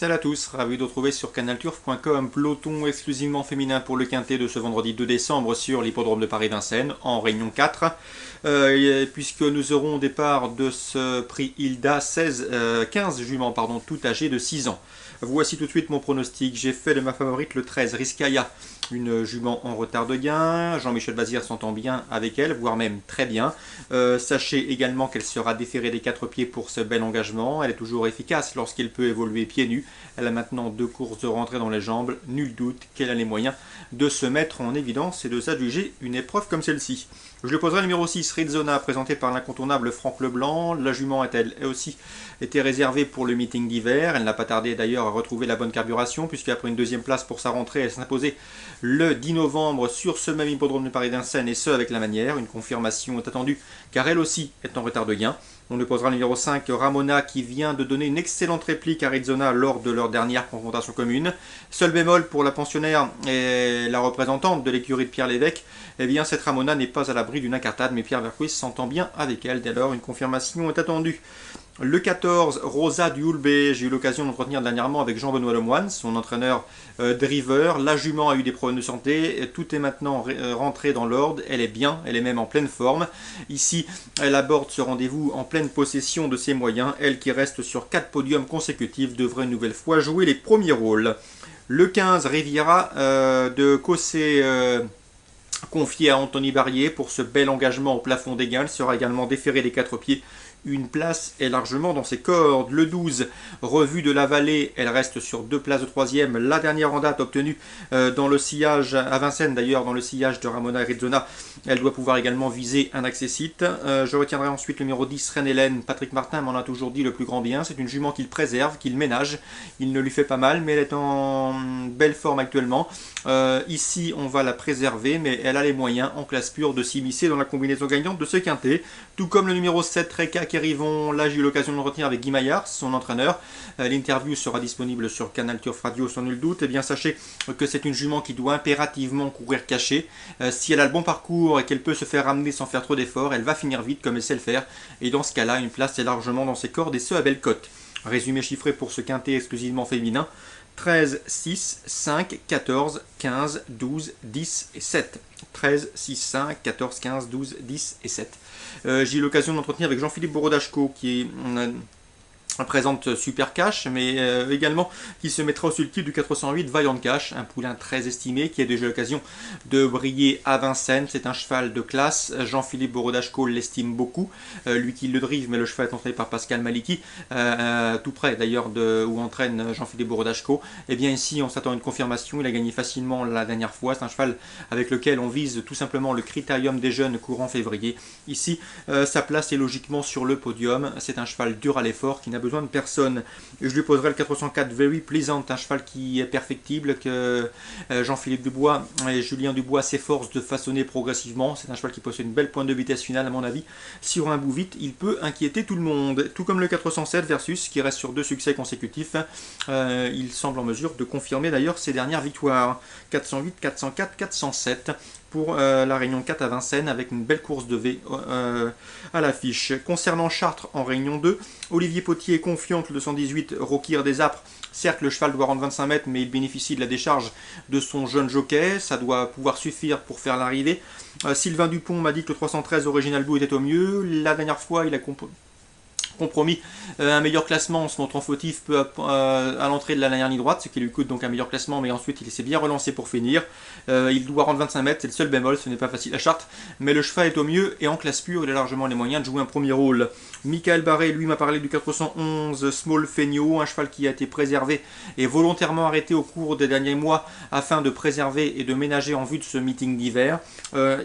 Salut à tous, ravi de retrouver sur canalturf.com peloton exclusivement féminin pour le quintet de ce vendredi 2 décembre sur l'hippodrome de Paris-Vincennes en réunion 4. Puisque nous aurons au départ de ce prix Hilda 15 juments tout âgées de 6 ans. Voici tout de suite mon pronostic. J'ai fait de ma favorite le 13, Riskaya, une jument en retard de gain. Jean-Michel Bazir s'entend bien avec elle, voire même très bien. Sachez également qu'elle sera déférée des 4 pieds pour ce bel engagement. Elle est toujours efficace lorsqu'elle peut évoluer pieds nus. Elle a maintenant 2 courses de rentrée dans les jambes. Nul doute qu'elle a les moyens de se mettre en évidence et de s'adjuger une épreuve comme celle-ci. Je lui poserai le numéro 6, Rizona, présenté par l'incontournable Franck Leblanc. La jument a-t-elle aussi été réservée pour le meeting d'hiver. Elle n'a pas tardé d'ailleurs à retrouver la bonne carburation, puisqu'après une deuxième place pour sa rentrée, elle s'est imposée le 10 novembre sur ce même hippodrome de Paris-Vincennes, et ce avec la manière. Une confirmation est attendue, car elle aussi est en retard de gain. On lui posera le numéro 5, Ramona, qui vient de donner une excellente réplique à Rizona lors de leur dernière confrontation commune. Seul bémol pour la pensionnaire et la représentante de l'écurie de Pierre Lévesque, eh bien cette Ramona n'est pas à l'abri d'une incartade, mais Pierre Vercouys s'entend bien avec elle, dès lors une confirmation est attendue. Le 14, Rosa du Houlbé, j'ai eu l'occasion d'entretenir dernièrement avec Jean-Benoît Lemoine, son entraîneur driver. La jument a eu des problèmes de santé, tout est maintenant rentré dans l'ordre, elle est bien, elle est même en pleine forme. Ici, elle aborde ce rendez-vous en pleine possession de ses moyens. Elle qui reste sur 4 podiums consécutifs devrait une nouvelle fois jouer les premiers rôles. Le 15, Riviera de Cossé, confié à Anthony Barrier pour ce bel engagement au plafond d'égal, sera également déféré des 4 pieds. Une place est largement dans ses cordes. Le 12, Revue de la Vallée, elle reste sur 2 places de 3e. La dernière en date obtenue dans le sillage, à Vincennes d'ailleurs, dans le sillage de Ramona et Rizona. Elle doit pouvoir également viser un accessite. Je retiendrai ensuite le numéro 10, Reine-Hélène. Patrick Martin m'en a toujours dit le plus grand bien. C'est une jument qu'il préserve, qu'il ménage. Il ne lui fait pas mal, mais elle est en belle forme actuellement. Ici, on va la préserver, mais elle a les moyens, en classe pure, de s'immiscer dans la combinaison gagnante de ce quintet. Tout comme le numéro 7, Reka Kérivon. Là, j'ai eu l'occasion de le retenir avec Guy Maillard, son entraîneur. L'interview sera disponible sur Canal Turf Radio sans nul doute. Eh bien, sachez que c'est une jument qui doit impérativement courir cachée. Si elle a le bon parcours et qu'elle peut se faire ramener sans faire trop d'efforts, elle va finir vite comme elle sait le faire. Et dans ce cas-là, une place est largement dans ses cordes, et ce à belle cote. Résumé chiffré pour ce quintet exclusivement féminin: 13, 6, 5, 14, 15, 12, 10 et 7. 13, 6, 5, 14, 15, 12, 10 et 7. J'ai eu l'occasion d'entretenir avec Jean-Philippe Borodachko, qui présente Super Cash, mais également qui se mettra au sulky du 408 Vaillant Cash, un poulain très estimé qui a déjà l'occasion de briller à Vincennes. C'est un cheval de classe. Jean-Philippe Borodachko l'estime beaucoup, lui qui le drive, mais le cheval est entraîné par Pascal Maliki, tout près d'ailleurs de où entraîne Jean-Philippe Borodachko. Et bien ici on s'attend à une confirmation. Il a gagné facilement la dernière fois. C'est un cheval avec lequel on vise tout simplement le critérium des jeunes courant février. Ici sa place est logiquement sur le podium. C'est un cheval dur à l'effort qui n'a besoin de personne. Et je lui poserai le 404 Very Pleasant, un cheval qui est perfectible, que Jean-Philippe Dubois et Julien Dubois s'efforcent de façonner progressivement. C'est un cheval qui possède une belle pointe de vitesse finale à mon avis. Sur un bout vite, il peut inquiéter tout le monde. Tout comme le 407 Versus, qui reste sur 2 succès consécutifs. Il semble en mesure de confirmer d'ailleurs ses dernières victoires. 408, 404, 407 pour la Réunion 4 à Vincennes, avec une belle course de V à l'affiche. Concernant Chartres en Réunion 2, Olivier Potier est confiant que le 218 Rokir des Apres. Certes, le cheval doit rendre 25 mètres, mais il bénéficie de la décharge de son jeune jockey. Ça doit pouvoir suffire pour faire l'arrivée. Sylvain Dupont m'a dit que le 313 Original Blue était au mieux. La dernière fois, il a compromis un meilleur classement en se montrant fautif peu à l'entrée de la dernière ligne droite, ce qui lui coûte donc un meilleur classement, mais ensuite il s'est bien relancé pour finir. Il doit rendre 25 mètres, c'est le seul bémol, ce n'est pas facile à Chartres, mais le cheval est au mieux et en classe pure, il a largement les moyens de jouer un premier rôle. Michael Barré, lui, m'a parlé du 411 Small Feigno, un cheval qui a été préservé et volontairement arrêté au cours des derniers mois afin de préserver et de ménager en vue de ce meeting d'hiver.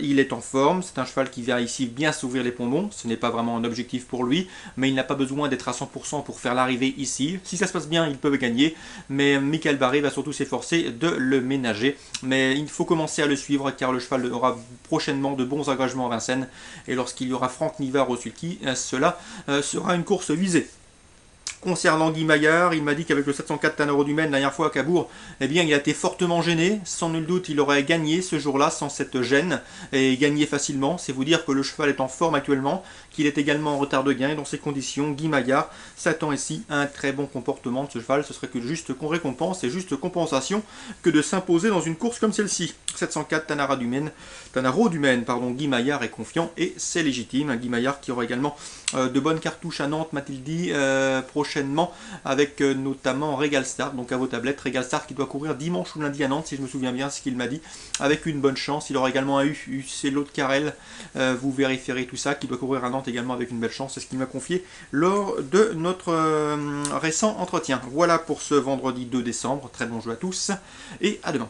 Il est en forme, c'est un cheval qui vient ici bien s'ouvrir les poumons, ce n'est pas vraiment un objectif pour lui, mais il n'a pas besoin d'être à 100% pour faire l'arrivée ici. Si ça se passe bien, ils peuvent gagner, mais Michael Barré va surtout s'efforcer de le ménager. Mais il faut commencer à le suivre, car le cheval aura prochainement de bons engagements à Vincennes, et lorsqu'il y aura Franck Nivard au sulky, cela sera une course visée. Concernant Guy Maillard, il m'a dit qu'avec le 704 Tanaro du Maine, la dernière fois à Cabourg, eh bien, il a été fortement gêné. Sans nul doute, il aurait gagné ce jour-là sans cette gêne et gagné facilement. C'est vous dire que le cheval est en forme actuellement, qu'il est également en retard de gain. Et dans ces conditions, Guy Maillard s'attend ici à un très bon comportement de ce cheval. Ce serait que juste récompense et juste compensation que de s'imposer dans une course comme celle-ci. 704 Tanaro du Maine, Guy Maillard est confiant et c'est légitime. Guy Maillard qui aura également de bonnes cartouches à Nantes, m'a-t-il dit, prochainement, avec notamment Regal Star, donc à vos tablettes, Regal Star qui doit courir dimanche ou lundi à Nantes, si je me souviens bien ce qu'il m'a dit, avec une bonne chance. Il aura également un UC Lot de Carrel, vous vérifierez tout ça, qui doit courir à Nantes également avec une belle chance, c'est ce qu'il m'a confié lors de notre récent entretien. Voilà pour ce vendredi 2 décembre, très bon jeu à tous, et à demain.